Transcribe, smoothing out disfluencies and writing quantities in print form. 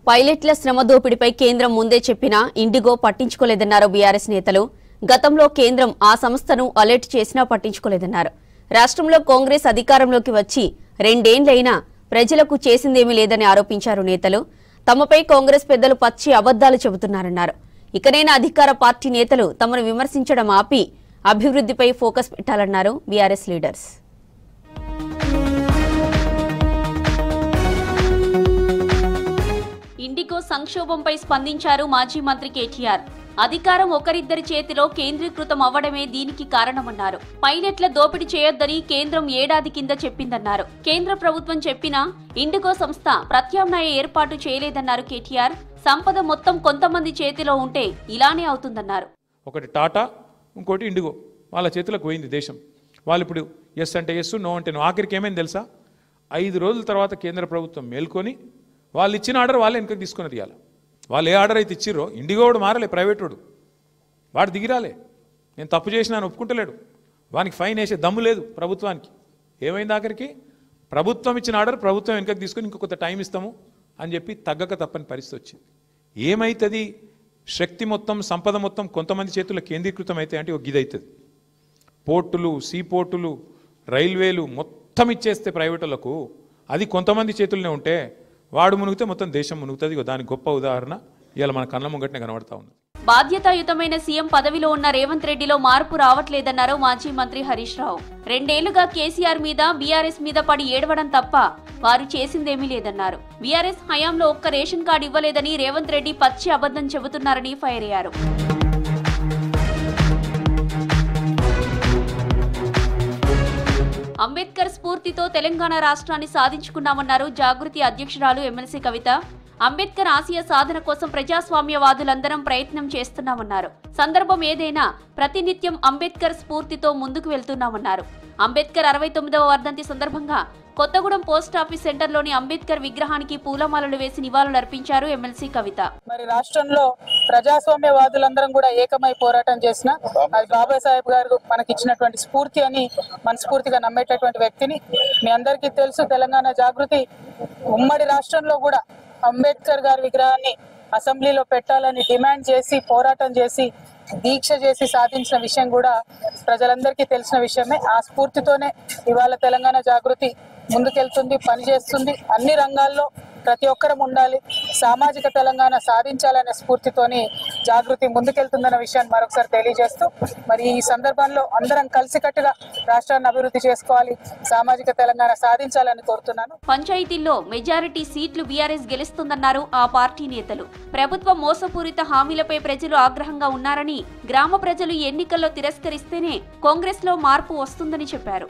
పైలట్ల శ్రమ దోపిడీపై కేంద్రం ముందే చెప్పినా ఇండిగో పట్టించుకోలేదన్నారు బీఆర్ఎస్ నేతలు. గతంలో కేంద్రం ఆ సంస్థను అలర్ట్ చేసినా పట్టించుకోలేదన్నారు. రాష్ట్రంలో కాంగ్రెస్ అధికారంలోకి వచ్చి 2 ఏళ్లైనా ప్రజలకు చేసిందేమీ లేదని ఆరోపించారు నేతలు. తమపై కాంగ్రెస్ పెద్దలు పచ్చి అబద్దాలు చెబుతున్నారన్నారు. ఇకనైనా అధికార పార్టీ నేతలు తమను విమర్శించడం ఆపి అభివృద్ధిపై ఫోకస్ పెట్టాలన్నారు బీఆర్ఎస్ లీడర్స్. ఇండిగో సంక్షోభంపై స్పందించారు మాజీ మంత్రి కేటీఆర్. అధికారం ఒకరిద్దరి చేతిలో కేంద్రీకృతం అవ్వడమే దీనికి కారణమన్నారు. పైలట్ల దోపిడీ చేయొద్దని కేంద్రం ఏడాది కింద చెప్పిందన్నారు. కేంద్ర ప్రభుత్వం చెప్పినా ఇండిగో సంస్థ ప్రత్యామ్నాయ ఏర్పాటు చేయలేదన్నారు కేటీఆర్. సంపద మొత్తం కొంతమంది చేతిలో ఉంటే ఇలానే అవుతుందన్నారు. ఒకటి టాటా, ఇంకోటి ఇండిగో, వాళ్ళ చేతిలోకి పోయింది దేశం. వాళ్ళు ఇప్పుడు ఎస్ అంటే ఎస్, నో అంటే నో. ఆఖరికి ఏమైంది తెలుసా? 5 రోజుల తర్వాత కేంద్ర ప్రభుత్వం మేల్కొని వాళ్ళు ఇచ్చిన ఆర్డర్ వాళ్ళే వెనక్కి తీసుకుని తీయాలి. వాళ్ళు ఏ ఆర్డర్ అయితే ఇచ్చిరో, ఇండిగో వాడు మారలే, ప్రైవేట్ వాడు దిగిరాలే. నేను తప్పు చేసినా ఒప్పుకుంటలేడు. వానికి ఫైన్ వేసే దమ్ము లేదు ప్రభుత్వానికి. ఏమైంది ఆఖరికి? ప్రభుత్వం ఇచ్చిన ఆర్డర్ ప్రభుత్వం వెనక్కి తీసుకొని ఇంకొక టైం ఇస్తాము అని చెప్పి తగ్గక తప్పని పరిస్థితి వచ్చింది. ఏమవుతుంది? శక్తి మొత్తం, సంపద మొత్తం కొంతమంది చేతుల్లో కేంద్రీకృతం అయితే అంటే ఒక గిది అవుతుంది. పోర్టులు, సీ పోర్టులు, రైల్వేలు మొత్తం ఇచ్చేస్తే ప్రైవేటులకు, అది కొంతమంది చేతుల్లోనే ఉంటే వాడు మునిగితే మొత్తం దేశం మునుగుతుంది. దానికి గొప్ప ఉదాహరణ ఇవాళ మన కళ్ళ ముంగటనే కనబడతా ఉంది. బాధ్యతాయుతమైన సీఎం పదవిలో ఉన్న రేవంత్ రెడ్డిలో మార్పు రావట్లేదన్నారు మాజీ మంత్రి హరీష్ రావు. 2 ఏళ్లుగా కేసీఆర్ మీద, బీఆర్ఎస్ మీద పడి ఏడవడం తప్ప వారు చేసిందేమీ లేదన్నారు. బీఆర్ఎస్ హయాంలో ఒక్క రేషన్ కార్డు ఇవ్వలేదని రేవంత్ రెడ్డి పచ్చి అబద్ధం చెబుతున్నారని ఫైర్ అయ్యారు. అంబేద్కర్ స్ఫూర్తితో తెలంగాణ రాష్ట్రాన్ని సాధించుకున్నామన్నారు జాగృతి అధ్యక్షురాలు ఎమ్మెల్సీ కవిత. అంబేద్కర్ ఆశయ సాధన కోసం ప్రజాస్వామ్యవాదులందరం ప్రయత్నం చేస్తున్నామన్నారు. సందర్భం ఏదైనా ప్రతినిత్యం అంబేద్కర్ స్ఫూర్తితో ముందుకు వెళ్తున్నామన్నారు. అంబేద్కర్ 69వ వర్ధంతి సందర్భంగా కొత్తగూడెం పోస్టాఫీస్ సెంటర్లోని అంబేద్కర్ విగ్రహానికి పూలమాలలు వేసి నివాళులర్పించారు ఎమ్మెల్సీ కవిత. మరి రాష్ట్రంలో ప్రజాస్వామ్యవాదులందరం కూడా ఏకమై పోరాటం చేసిన అది బాబాసాహెబ్ గారు మనకిచ్చినటువంటి స్ఫూర్తి అని మనస్ఫూర్తిగా నమ్మేటటువంటి వ్యక్తిని మీ అందరికీ తెలుసు. తెలంగాణ జాగృతి ఉమ్మడి రాష్ట్రంలో కూడా అంబేద్కర్ గారి విగ్రహాన్ని అసెంబ్లీలో పెట్టాలని డిమాండ్ చేసి, పోరాటం చేసి, దీక్ష చేసి సాధించిన విషయం కూడా ప్రజలందరికీ తెలిసిన విషయమే. ఆ స్ఫూర్తితోనే ఇవాళ తెలంగాణ జాగృతి ముందుకెళ్తుంది, పనిచేస్తుంది. అన్ని రంగాల్లో ప్రతి ఒక్కరం ఉండాలి, సామాజిక తెలంగాణ సాధించాలనే స్ఫూర్తితోని జాగృతి ముందుకెళ్తుందన్న విషయాన్ని మరొకసారి తెలియజేస్తూ, మరి ఈ సందర్భంలో అందరం కలిసికట్టుగా రాష్ట్రాన్ని అభివృద్ధి చేసుకోవాలి, సామాజిక తెలంగాణ సాధించాలని కోరుతున్నాను. పంచాయతీల్లో మెజారిటీ సీట్లు బీఆర్ఎస్ గెలుస్తుందన్నారు ఆ పార్టీ నేతలు. ప్రభుత్వ మోసపూరిత హామీలపై ప్రజలు ఆగ్రహంగా ఉన్నారని, గ్రామ ప్రజలు ఎన్నికల్లో తిరస్కరిస్తేనే కాంగ్రెస్ లో మార్పు వస్తుందని చెప్పారు.